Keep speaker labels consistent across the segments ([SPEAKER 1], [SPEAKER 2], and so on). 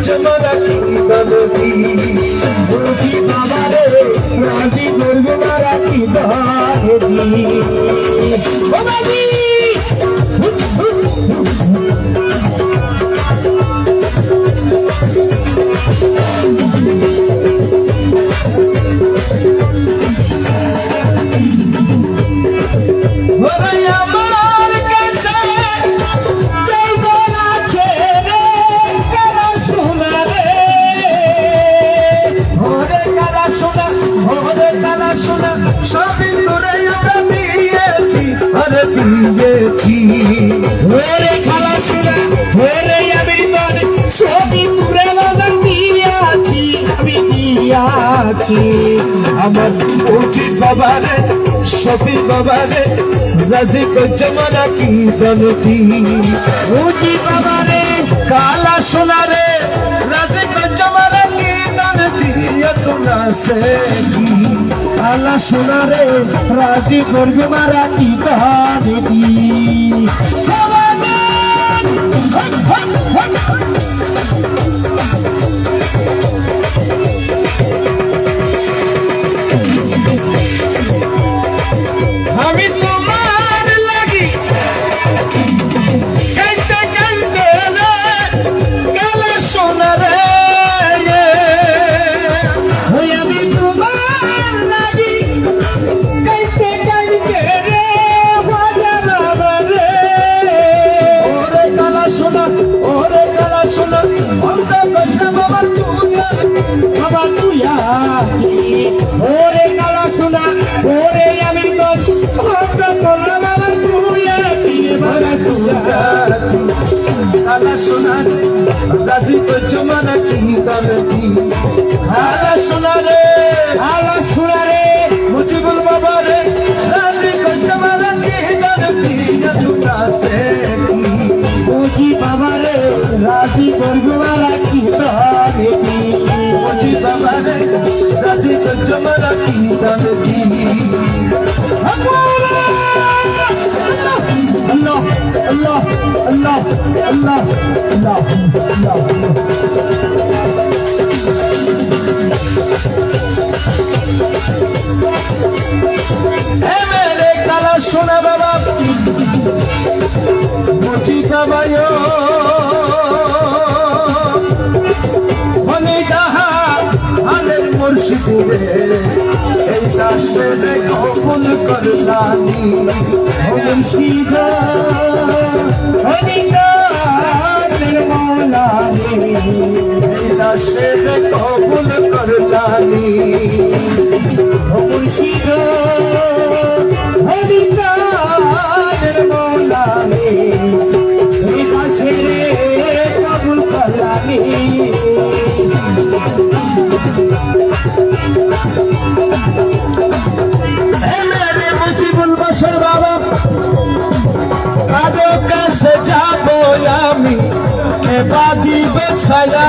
[SPEAKER 1] জমানা কি দলতি বুঝি বাবা রে রাজি করবো মারা কি দলতি বাবাজি আমার উচিত বাবারে সফি বাবারে রাজি জমানা কি দলতি উচিত বাবারে কালা সোনারে রাজি জমানা কি দলতি তোনা সে কালা সোনারে রাজি করবে মারা কি দলতি রাজি জমানা কি দলতি আলা সোনারে মুজিবুল বাবা রে রাজি জমানা কি দলতি তোনা সে মুজি বাবা রে রাজি করগোয়ালা কি দলতি মুজি বাবা রে রাজি জমানা কি দলতি Allah Allah Allah Allah Allah Allah मेरे काला सोना बाबा मुझी का भाइयो मने कहा आले मुर्शिदे ऐसा शेरे कबूल कर लानी मुर्शिदा हनीका निर्मला ऐसा शेरे कबूल कर लानी मुर्शिदा हनीका निर्मला ऐसा शेरे कबूल कर लानी मेरे मुजीबुल बशर बाबा कादो कैसे जाबो यामी एबादी बेछाया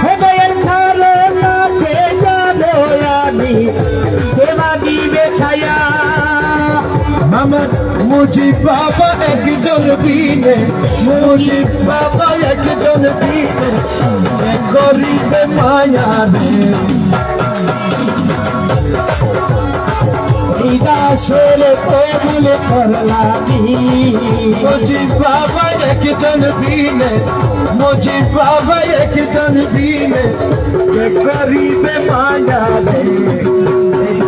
[SPEAKER 1] हे बयन खालो नाचे जानो यामी एबादी बेछाया मामद मुजीब बाबा एक जन बीने मुजीब बाबा एक जन बीने गरीब माया रे दासरे कबूल करलानी मुजीब बाबा एक जन बीने मुजीब बाबा एक जन बीने गरीब माया रे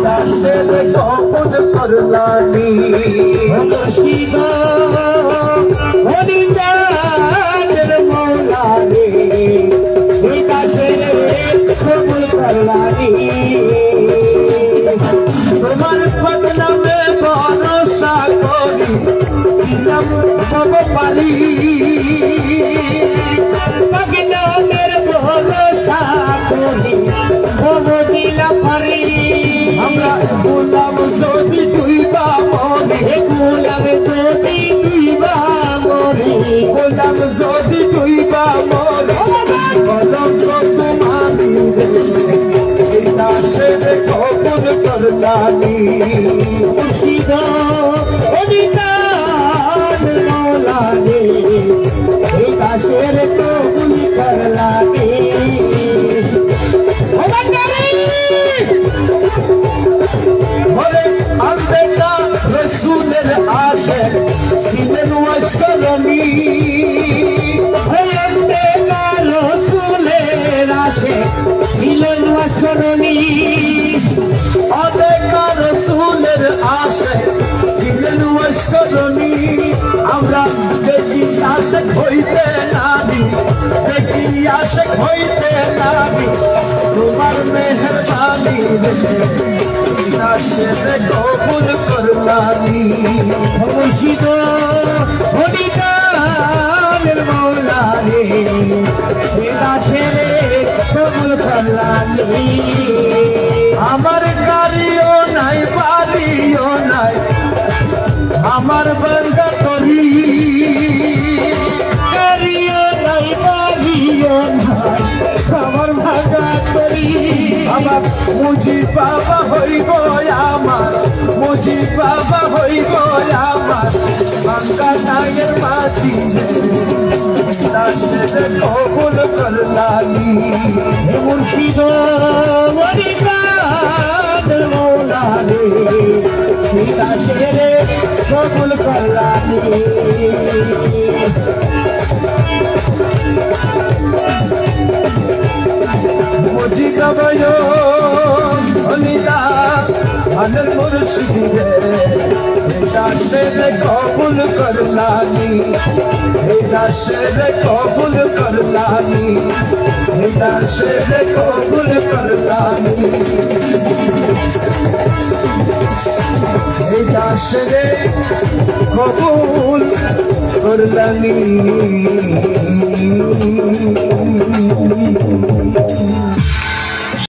[SPEAKER 1] दासरे कबूल करलानी मुर्शिदा हरि जान मौला रे दासरे कबूल करलानी তোমার বদনামে ভরসা করি দিলাম সব পালি বদনামের ভরসা করি সব দিলাম পারি আমরা গোলাম যদি তুই বা মরে গোলাম যদি তুই বা মরে গোলাম যদি তুই বা মরে কলঙ্ক তোমারি রে দাসের কবুল করলানি মুর্শিদা অধিকার মৌলানি দাসের কবুল করলানি ওরে আম্বেকা রসুলের আশেক ছিলেন ওয়াসকরণী আম্বেকা রসুলের আশেক ছিলেন ওয়াসকরণী আম্বেকা রসুলের আশেক ছিলেন ওয়াসকরণী আমরা দেখি আশেক হইতে নাবি দেখি আশেক হইতে নাবি তোমার মেহরবানি রে নাশে কবুল করলানি মুর্শিদ হরিকানের মৌলা রে নাশে কবুল করলানি আমার গাড়িও নাই বাড়িও নাই আমার বন্ধা করি গাড়িও নাই বাড়িও নাই আমার ভাগা করি আমার মুজি বাবা হইব আমার মুজি বাবা হইব আমার ভাঙ্গা নাগের মাঝি নাশে কবুল করলানি মুর্শিদ মরিকাদের মৌলা রে নাশে কবুল করলানি মুজি কবয়ো অলিদা আনল মুর্শিদে নাশে কবুল করলানি নাশে কবুল করলানি নাশে কবুল করলানি নাশে কবুল করলানি